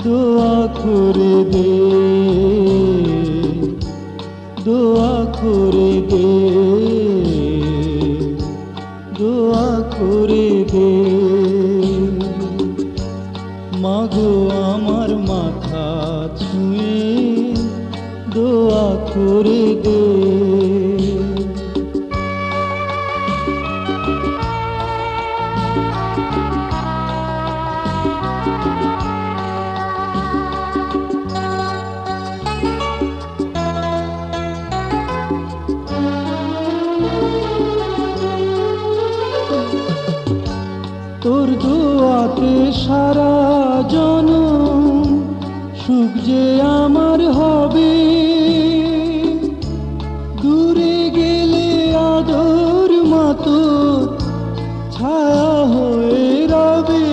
দোয়া করে দে, দোয়া করে দে, দোয়া করে দে। মাগো আমার মাথা ছুঁয়ে দোয়া করে দে। তোর দোয়াতে সারা জনম সুখ যে আমার হবে, দূরে গেলে আদর মতো ছায়া হয়ে রবে।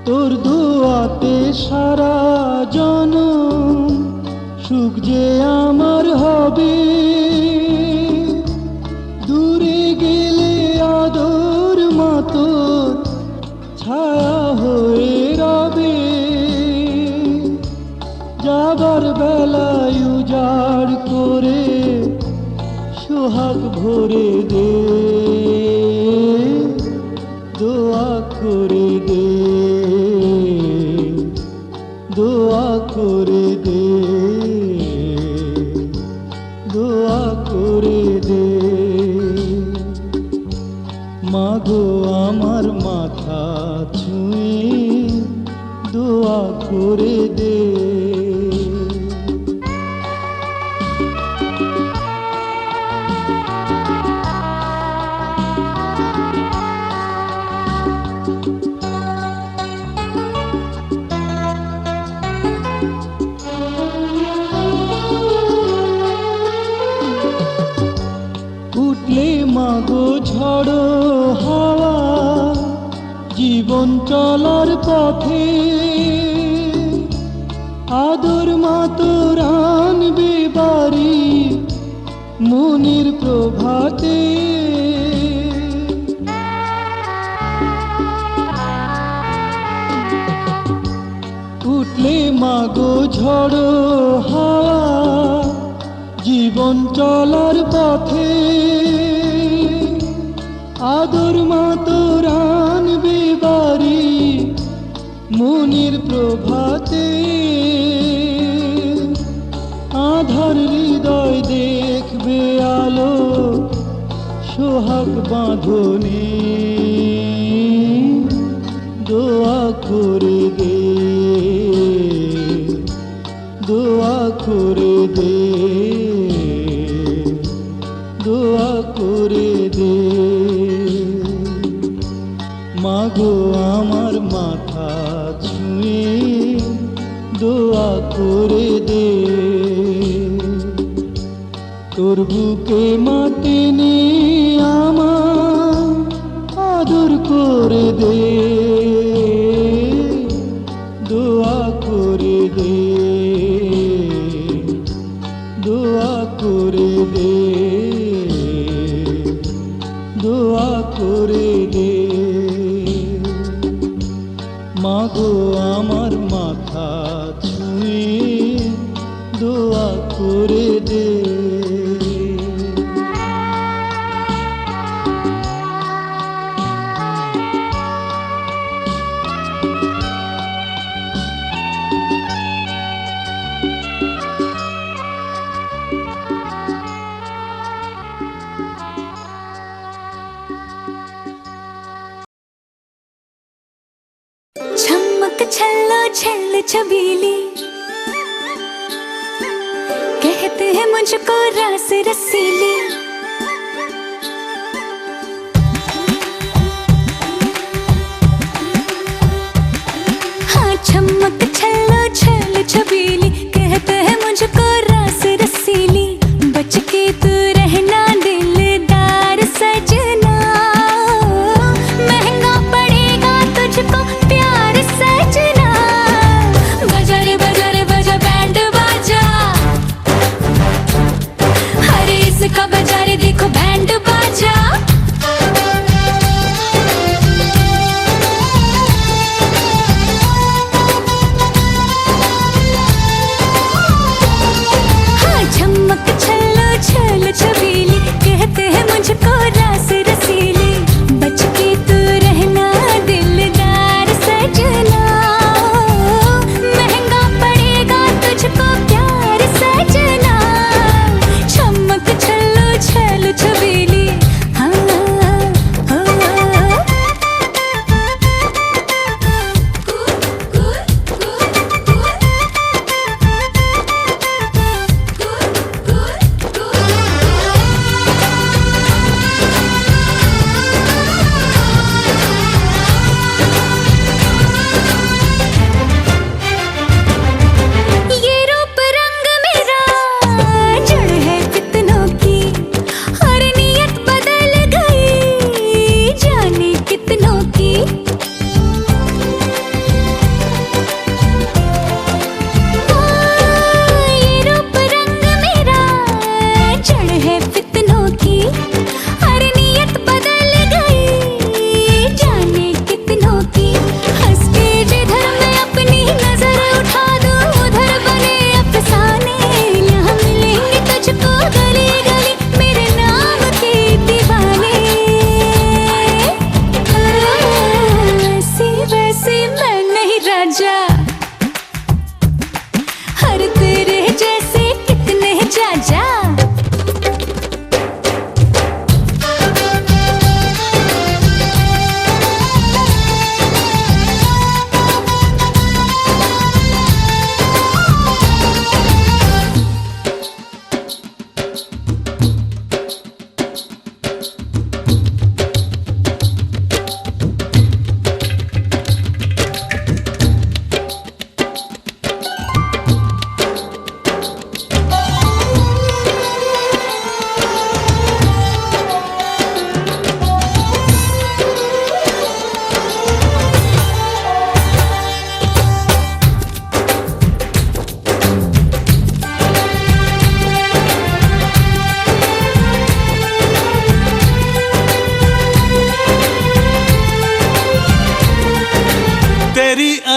তোর দোয়াতে সারা জনম সুখ যে আমার হবে, দূরে গেলে আদর মতো ছায়া হয়ে রবে। যাবার বেলায় উজাড় করে সোহাগ ভরে দে, দোয়া করে দে, দোয়া করে দে, দোয়া করে দে। মাগো আমার মাথা ছুঁয়ে দোয়া করে দে। উঠলে মাগো ঝড়ো হাওয়া জীবন চলার পথে, আদর মাতোর আনবে বাড়ি মনের প্রভাতে। উঠলে মাগো ঝড়ো হাওয়া জীবন চলার পথে, আদর মাতোর আনবে বাড়ি মনের প্রভাতে। আধার হৃদয় দেখবে আলো সোহাগ বাঁধনে, দোয়া করে দে, দোয়া করে দে, দোয়া করে দে। মাগো আমার মাথা ছুঁয়ে দোয়া করে দে। তোর বুকে মাটি নিয়ে আমার আদর করে দে, দোয়া করে দে, দোয়া করে দে, দোয়া করে দে। মাগো আমার মাথা ছুঁয়ে দোয়া করে দে। छल्लो छल्ल छबीली कहते हैं मुझको रस रसीली, हाँ चमक छल्लो छल्ल छबीली कहते हैं मुझको रस रसीली। बच के तू रहना दिलदार सजना, महंगा पड़ेगा तुझको प्यार सजना। बजा रे बजा रे बजा बैंड बाजा, हरे इसका बजा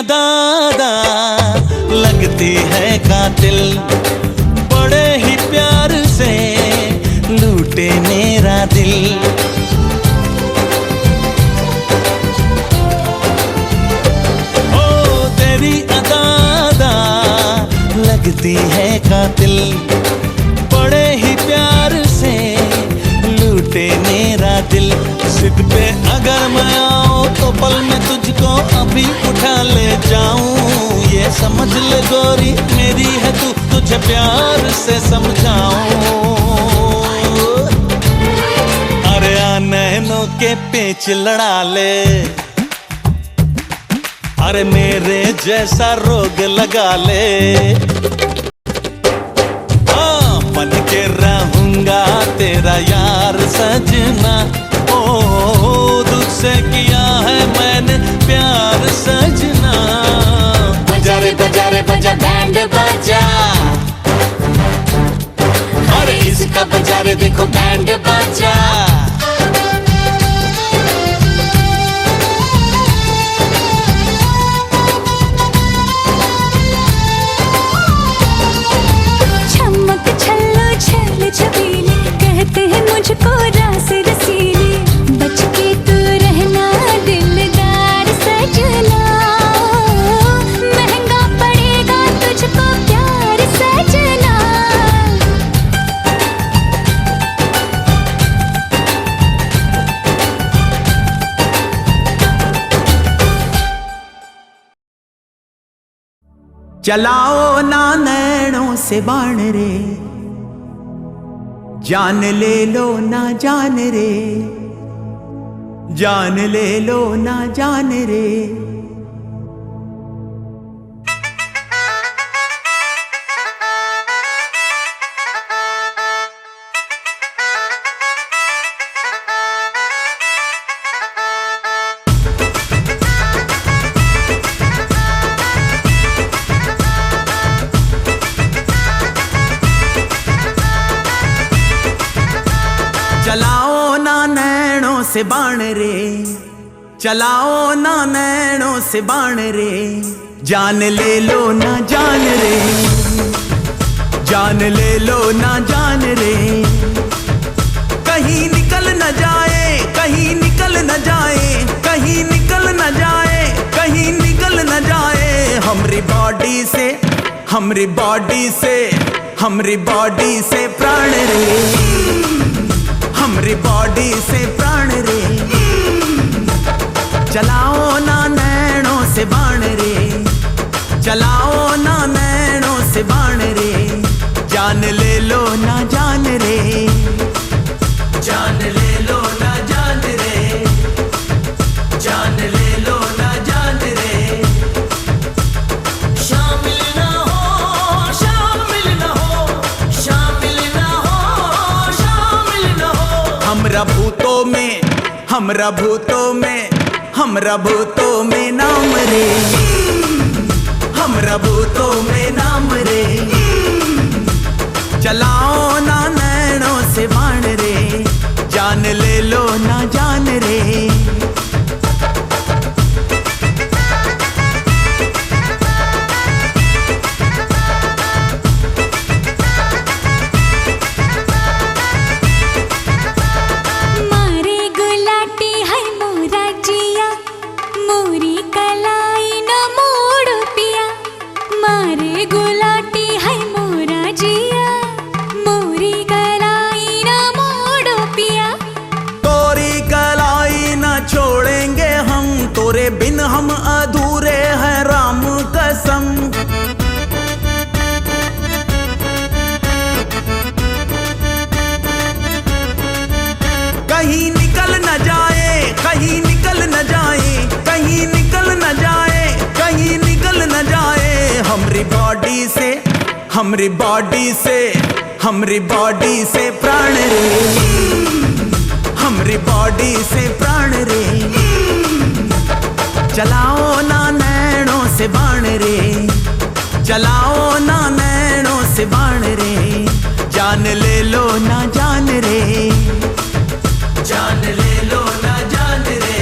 अदा लगती है कातिल, बड़े ही प्यार से लूटे मेरा दिल। ओ तेरी अदा लगती है कातिल, बड़े ही प्यार से लूटे मेरा दिल। जिद पे अगर मैं आऊं तो पल में तुझको अभी उठा ले जाऊं। ये समझ ले गोरी मेरी है तू, तुझे प्यार से समझाऊं। अरे आ नैनों के पेच लड़ा ले, अरे मेरे जैसा रोग लगा ले। बन के रहूंगा तेरा यार सजना, ओ दुख से किया है मैंने प्यार सजना। बजा रे बजा रे बजा बैंड बजा, अरे इसका बजा रे देखो बैंड बजा। चमक छल्लो छल छबीले कहते हैं मुझको रास रसीली। बच के तू रहना दिलदार सजना, महंगा पड़ेगा तुझको प्यार सजना। चलाओ ना नैनों से बाण रे, जान ले लो ना जान रे, जान ले लो ना जान रे। चलाओ ना नैनों से बाण रे, चलाओ ना नैनों से बाण रे, जान ले लो ना जान रे, जान ले लो ना जान रे। कहीं निकल न जाए, कहीं निकल न जाए, कहीं निकल न जाए, कहीं निकल न जाए हमरी बॉडी से, हमरी बॉडी से, हमरी बॉडी से प्राण रे, हमरी बॉडी से प्राण रे। चलाओ ना नैनों से बाण रे, चलाओ ना नैनों से बाण रे, जान ले लो ना जान रे, जान ले लो ना जान रे, जान ले लो ना जान रे। शामिल ना हो, शामिल ना हो, शामिल ना हो, शामिल ना हो हमरा भूतों में, हमरा भूतों में, हमरा भूतों में नाम रे, हमरा भूतों में नाम रे। चलाओ ना नैनों से बाण रे, जान ले लो ना जान रे। मारे गुलाटी है मोरा जिया, मोरी कलाई न मोड़ पिया। मारे गुलाटी है मोरा जिया, मोरी कलाई न मोड़ पिया। तोरी कलाई न छोड़ेंगे हम, तोरे बिन हम अधूरे हैं राम कसम। कहीं निकल न जाए, कहीं निकल न जाए, कहीं निकल न जाए, कहीं निकल न जाए हमरी बॉडी से, हमरी बॉडी से, हमरी बॉडी से प्राण रे, हमरी बॉडी से प्राण रे। चलाओ ना नैनों से बाण रे, चलाओ ना नैनों से बाण रे, जान ले लो ना जान रे, जान ले लो ना जान रे।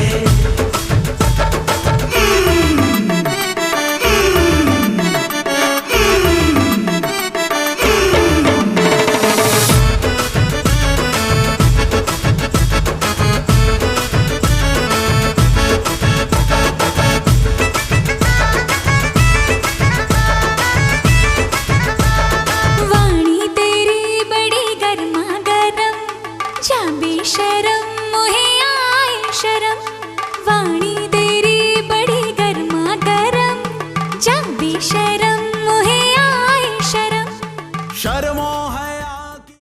वाणी तेरी बड़ी गर्मा गर्म जा बेशरम मोहे आए शर्म शर्मो है आकी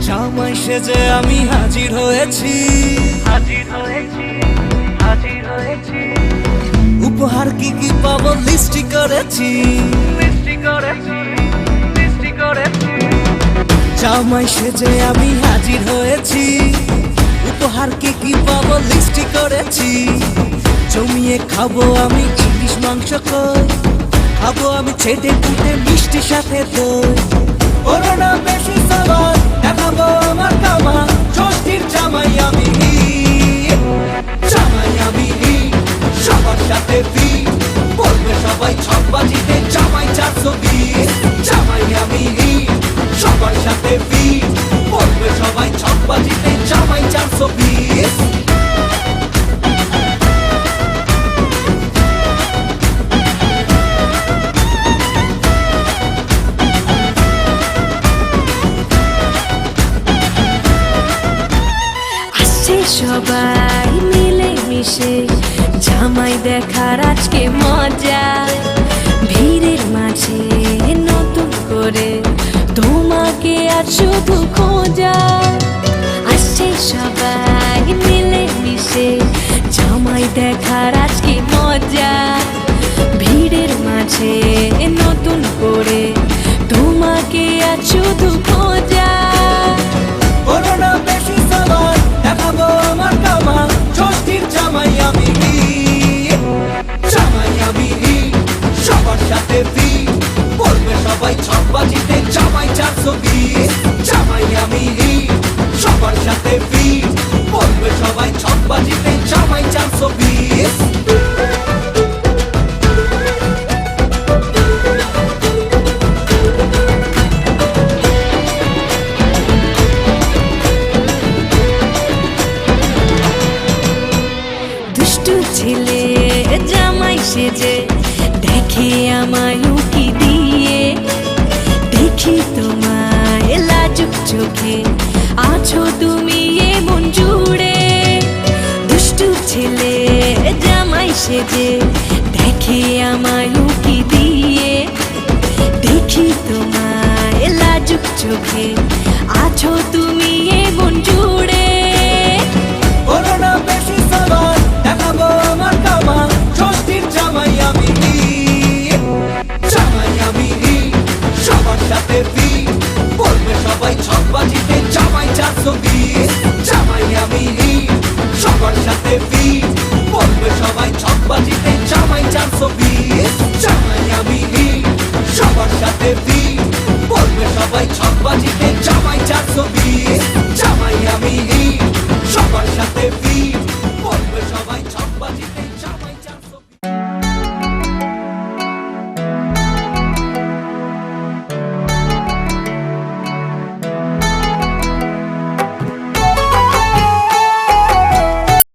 জামাই সেজে আমি হাজির হয়েছি, উপহার কি কি পাবো লিস্টি করেছি, জামাই সেজে আমি হাজির হয়েছি, উপহার কি কি পাবো লিস্টি করেছি। জমিয়ে খাবো আমি ইলিশ মাংস কই, খাবো আমি ছেটে কুটে মিষ্টি সাথে দই। ওরো না বেশি সাবান দেখাবো আমার কামা, ষষ্ঠীর জামাই আমি, জামাই আমি সবার সাথে ফিট, বলবে সবাই ছকবাজিতে জামাই 420। জামাই আমি সবার সাথে ফিট, বলবে সবাই ছকবাজিতে জামাই 420। সবাই মিলে মিশে জামাই দেখার আজকে মজা, ভিড়ের মাঝে নতুন করে তোমাকে আজ শুধু খোঁজা। আসছে সবাই মিলে মিশে জামাই দেখার আজকে মজা, ভিড়ের মাঝে নতুন করে তোমাকে আজ শুধু খোঁজা। করোনা বেশি সাবান দেখাবো আমার কামা, ষষ্ঠীর জামাই আমি, জামাই আমি সবার সাথে ফিট, বলবে সবাই ছকবাজিতে জামাই 420। জামাই আমি সবার সাথে ফিট, বলবে সবাই ছকবাজিতে জামাই 420। ছেলে জামাই সেজে দেখে আমায় উকি দিয়ে, দেখি তোমায় লাজুক চোখে আছো তুমি এমন জুড়ে। দুষ্টু ছেলে জামাই সেজে দেখে আমায় উকি দিয়ে, দেখি তোমায় লাজুক চোখে আছো তুমি এমন জুড়ে। করোনা বেশি সাবান দেখাবো আমার কামা, ষষ্ঠীর জামাই আমি, জামাই আমি সবার সাথে ফিট, বলবে সবাই ছকবাজিতে জামাই 420। জামাই আমি সবার সাথে ফিট, বলবে সবাই ছকবাজিতে জামাই 420। জামাই আমি সবার সাথে ফিট, বলবে সবাই ছকবাজিতে জামাই 420। জামাই আমি সবার সাথে